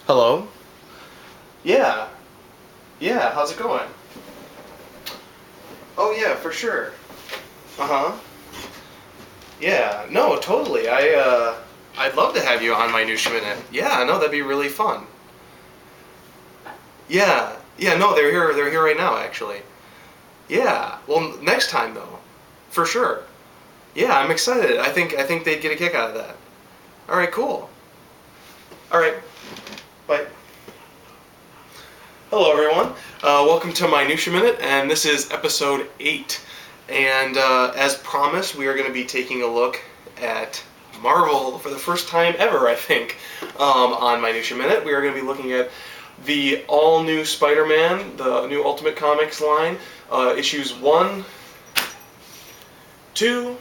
Hello? Yeah. Yeah, how's it going? Oh yeah, for sure. Uh-huh. Yeah, no, totally. I'd love to have you on MINUTIA MINUTE. Yeah, no, that'd be really fun. Yeah. Yeah, no, they're here right now actually. Yeah. Well, next time though. For sure. Yeah, I'm excited. I think they'd get a kick out of that. All right, cool. All right. Bye. Hello, everyone. Welcome to MINUTIA MINUTE, and this is episode 8. And as promised, we are going to be taking a look at Marvel for the first time ever, I think, on MINUTIA MINUTE. We are going to be looking at the all-new Spider-Man, the new Ultimate Comics line, issues 1, 2,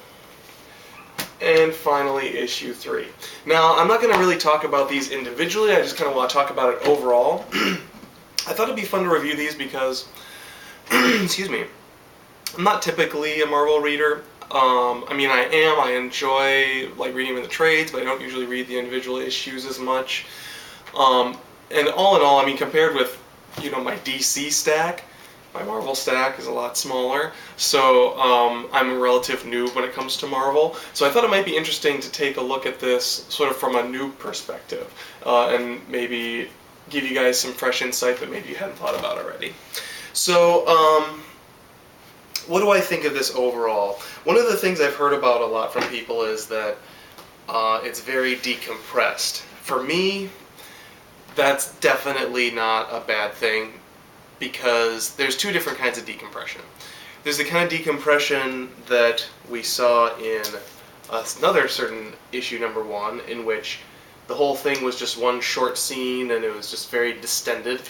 and finally issue 3. Now, I'm not going to really talk about these individually, I just kind of want to talk about it overall. I thought it'd be fun to review these because, excuse me, I'm not typically a Marvel reader. I mean, I enjoy like reading in the trades, but I don't usually read the individual issues as much. And all in all, I mean, compared with, my DC stack, my Marvel stack is a lot smaller. So I'm a relative noob when it comes to Marvel. So I thought it might be interesting to take a look at this sort of from a noob perspective, and maybe give you guys some fresh insight that maybe you hadn't thought about already. So, what do I think of this overall? One of the things I've heard about a lot from people is that it's very decompressed. For me, that's definitely not a bad thing, because there's two different kinds of decompression. There's the kind of decompression that we saw in another certain issue number 1, in which the whole thing was just one short scene and it was just very distended.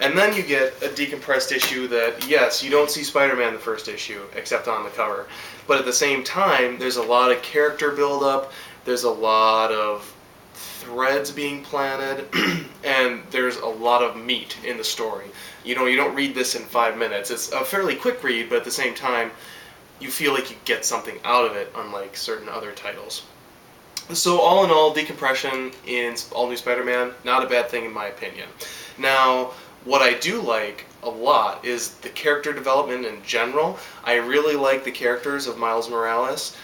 And then you get a decompressed issue that, yes, you don't see Spider-Man in the first issue, except on the cover. But at the same time, there's a lot of character build-up, there's a lot of threads being planted, and there's a lot of meat in the story. You don't read this in 5 minutes. It's a fairly quick read, but at the same time, you feel like you get something out of it, unlike certain other titles. So all in all, decompression in All New Spider-Man, not a bad thing in my opinion. Now, what I do like a lot is the character development in general. I really like the characters of Miles Morales.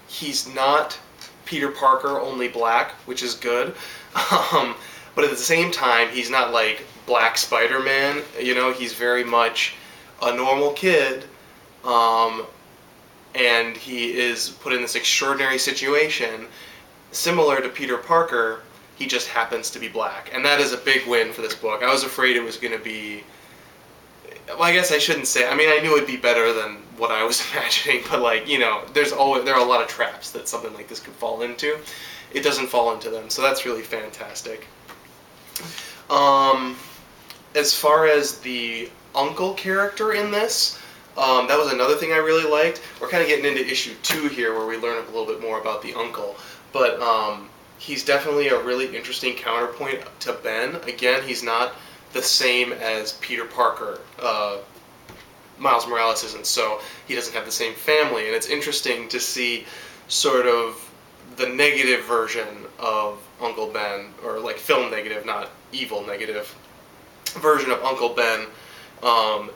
He's not Peter Parker, only black, which is good. But at the same time, he's not like Black Spider-Man. He's very much a normal kid. And he is put in this extraordinary situation, similar to Peter Parker. He just happens to be black, and that is a big win for this book. I was afraid it was going to be, well, I guess I shouldn't say, I mean, I knew it'd be better than what I was imagining, but there are a lot of traps that something like this could fall into. It doesn't fall into them, so that's really fantastic. As far as the uncle character in this, that was another thing I really liked. We're kind of getting into issue 2 here, where we learn a little bit more about the uncle. But he's definitely a really interesting counterpoint to Ben. Again, he's not the same as Peter Parker. Miles Morales isn't, so he doesn't have the same family. And it's interesting to see sort of the negative version of Uncle Ben, or like film negative, not evil negative, version of Uncle Ben,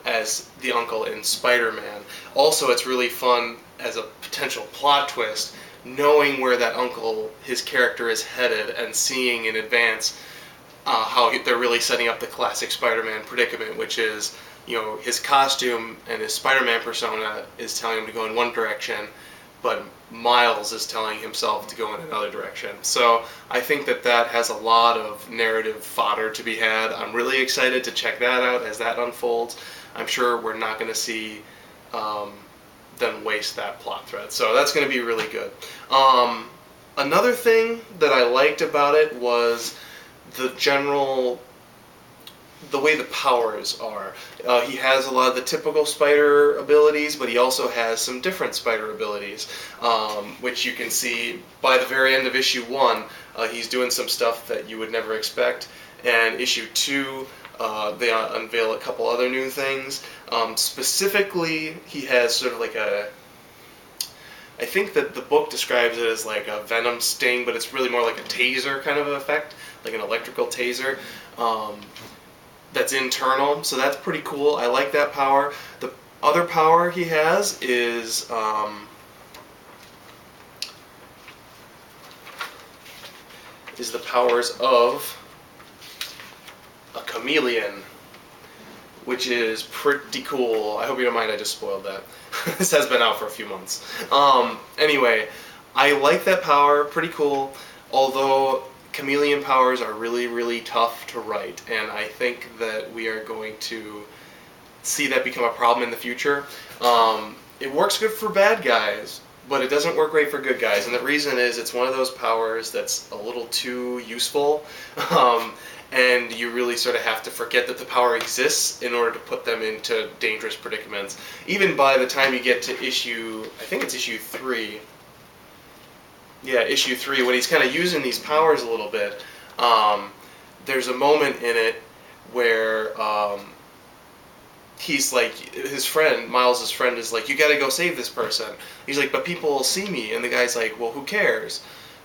as the uncle in Spider-Man. Also, it's really fun as a potential plot twist, knowing where that uncle, his character, is headed, and seeing in advance how they're really setting up the classic Spider-Man predicament, which is, his costume and his Spider-Man persona is telling him to go in one direction, but Miles is telling himself to go in another direction. So I think that has a lot of narrative fodder to be had. I'm really excited to check that out as that unfolds. I'm sure we're not going to see them waste that plot thread. So that's going to be really good. Another thing that I liked about it was the way the powers are. He has a lot of the typical spider abilities, but he also has some different spider abilities, which you can see by the very end of issue 1. He's doing some stuff that you would never expect, and issue 2, they unveil a couple other new things. Specifically, he has sort of like I think that the book describes it as like a venom sting, but it's really more like a taser kind of effect like an electrical taser. That's internal, so that's pretty cool. I like that power. The other power he has is the powers of a chameleon, which is pretty cool. I hope you don't mind I just spoiled that. This has been out for a few months. Anyway, I like that power, pretty cool, although chameleon powers are really, really tough to write, and I think that we are going to see that become a problem in the future. It works good for bad guys, but it doesn't work great for good guys, and the reason is it's one of those powers that's a little too useful, and you really sort of have to forget that the power exists in order to put them into dangerous predicaments. Even by the time you get to I think it's issue 3, yeah, issue 3, when he's kind of using these powers a little bit, there's a moment in it where he's like, his friend, Miles' friend, is like, you gotta go save this person. He's like, but people will see me. And the guy's like, well, who cares?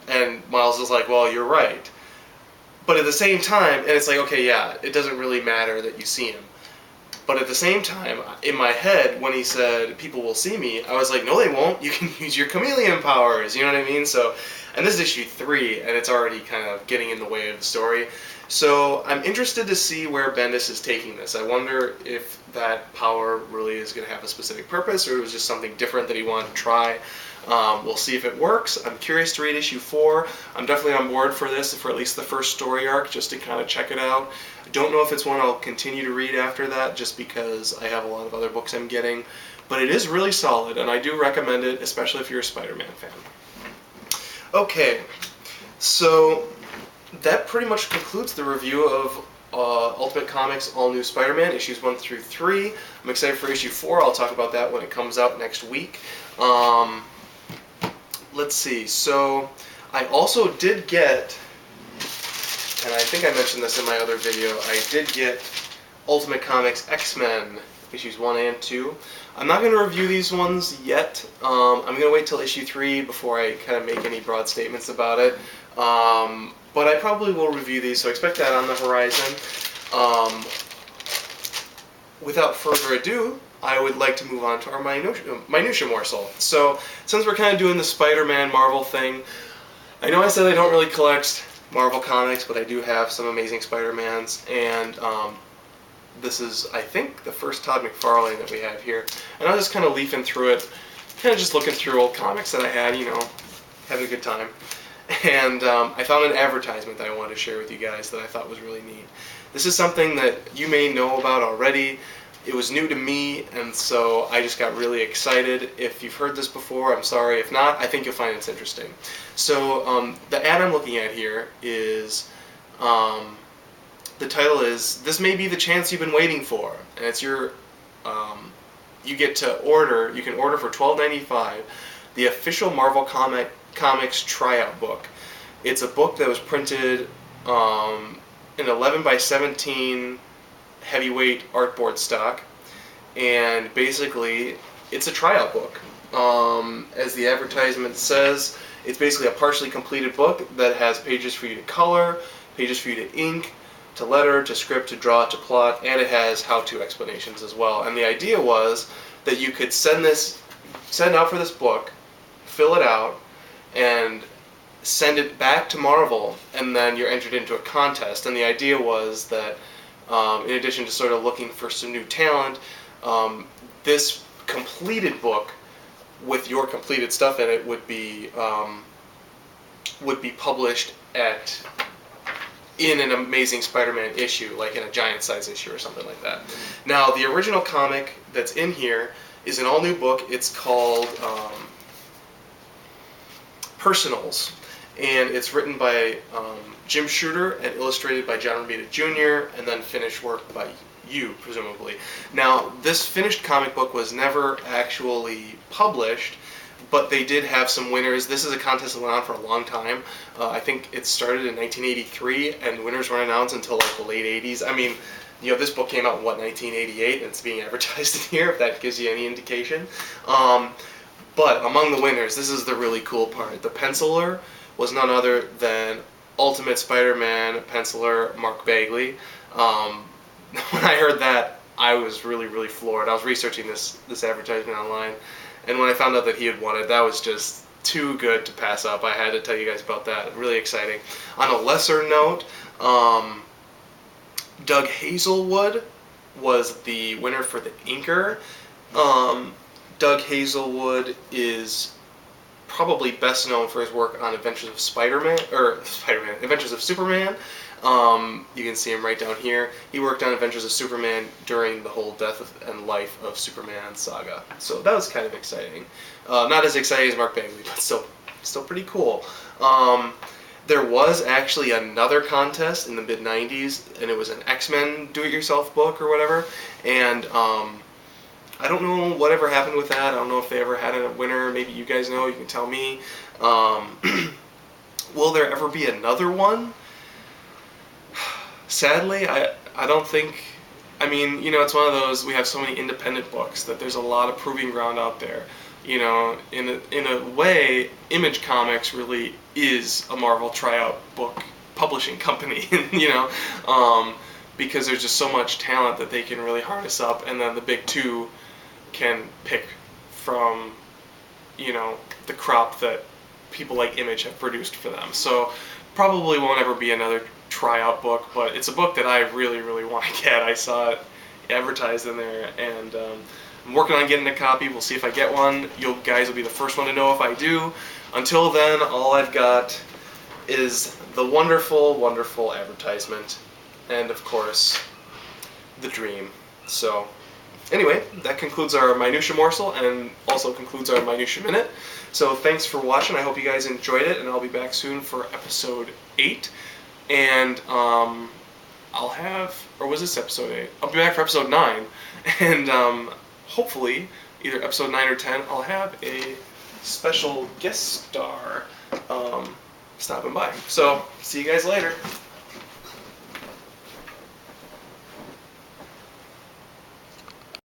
And Miles is like, well, you're right. But at the same time, and it's like, okay, yeah, it doesn't really matter that you see him. But at the same time, in my head, when he said, people will see me, I was like, no, they won't. You can use your chameleon powers. You know what I mean? So, and this is issue 3, and it's already kind of getting in the way of the story. So I'm interested to see where Bendis is taking this. I wonder if that power really is going to have a specific purpose, or it was just something different that he wanted to try. We'll see if it works. I'm curious to read issue 4. I'm definitely on board for this, for at least the first story arc, just to kind of check it out. I don't know if it's one I'll continue to read after that, just because I have a lot of other books I'm getting. But it is really solid, and I do recommend it, especially if you're a Spider-Man fan. Okay, so that pretty much concludes the review of Ultimate Comics All New Spider-Man, issues 1 through 3. I'm excited for issue 4. I'll talk about that when it comes out next week. Let's see. So I also did get, and I think I mentioned this in my other video, I did get Ultimate Comics X-Men issues 1 and 2. I'm not going to review these ones yet. I'm going to wait till issue 3 before I kind of make any broad statements about it. But I probably will review these, so expect that on the horizon. Without further ado, I would like to move on to our MINUTIA Morsel. So, since we're kind of doing the Spider-Man Marvel thing, I know I said I don't really collect Marvel comics, but I do have some amazing Spider-Mans, and this is, I think, the first Todd McFarlane that we have here. And I was just kind of leafing through it, kind of just looking through old comics that I had, you know, having a good time. And I found an advertisement that I wanted to share with you guys that I thought was really neat. This is something that you may know about already. It was new to me, and so I just got really excited. If you've heard this before, I'm sorry. If not, I think you'll find it's interesting. So the ad I'm looking at here is, the title is, This May Be the Chance You've Been Waiting For. And it's your, you get to order, you can order for $12.95 the official Marvel Comics tryout book. It's a book that was printed in 11 by 17 heavyweight artboard stock, and basically it's a tryout book. As the advertisement says, it's basically a partially completed book that has pages for you to color, pages for you to ink, to letter, to script, to draw, to plot, and it has how-to explanations as well. And the idea was that you could send out for this book, fill it out, and send it back to Marvel, and then you're entered into a contest. And the idea was that in addition to sort of looking for some new talent, this completed book with your completed stuff in it would be published in an Amazing Spider-Man issue, like in a giant size issue or something like that. Now, the original comic that's in here is an all-new book. It's called Personals, and it's written by Jim Shooter and illustrated by John Romita Jr., and then finished work by you, presumably. Now, this finished comic book was never actually published, but they did have some winners. This is a contest that went on for a long time. I think it started in 1983, and winners weren't announced until like the late 80s. I mean, you know, this book came out in, 1988, and it's being advertised in here, if that gives you any indication. But among the winners, this is the really cool part. The penciler was none other than Ultimate Spider-Man penciler Mark Bagley. When I heard that, I was really, really floored. I was researching this advertisement online, and when I found out that he had won it, that was just too good to pass up. I had to tell you guys about that. Really exciting. On a lesser note, Doug Hazelwood was the winner for the inker. Doug Hazelwood is probably best known for his work on Adventures of Adventures of Superman. You can see him right down here. He worked on Adventures of Superman during the whole death and life of Superman saga. So that was kind of exciting. Not as exciting as Mark Bagley, but still pretty cool. There was actually another contest in the mid-90s, and it was an X-Men do-it-yourself book or whatever, and I don't know whatever happened with that. I don't know if they ever had a winner. Maybe you guys know. You can tell me. Will there ever be another one? Sadly, I don't think... I mean, you know, it's one of those, we have so many independent books that there's a lot of proving ground out there. You know, in a way, Image Comics really is a Marvel tryout book publishing company, you know, because there's just so much talent that they can really harness up, and then the big two can pick from, you know, the crop that people like Image have produced for them. So probably won't ever be another tryout book, but it's a book that I really, really want to get. I saw it advertised in there, and I'm working on getting a copy. We'll see if I get one. You guys will be the first one to know if I do. Until then, all I've got is the wonderful, wonderful advertisement, and of course, the dream. So, anyway, that concludes our Minutia Morsel, and also concludes our Minutia Minute. So thanks for watching. I hope you guys enjoyed it, and I'll be back soon for episode 8. And I'll have, or was this episode 8? I'll be back for episode 9, and hopefully, either episode 9 or 10, I'll have a special guest star stopping by. So, see you guys later.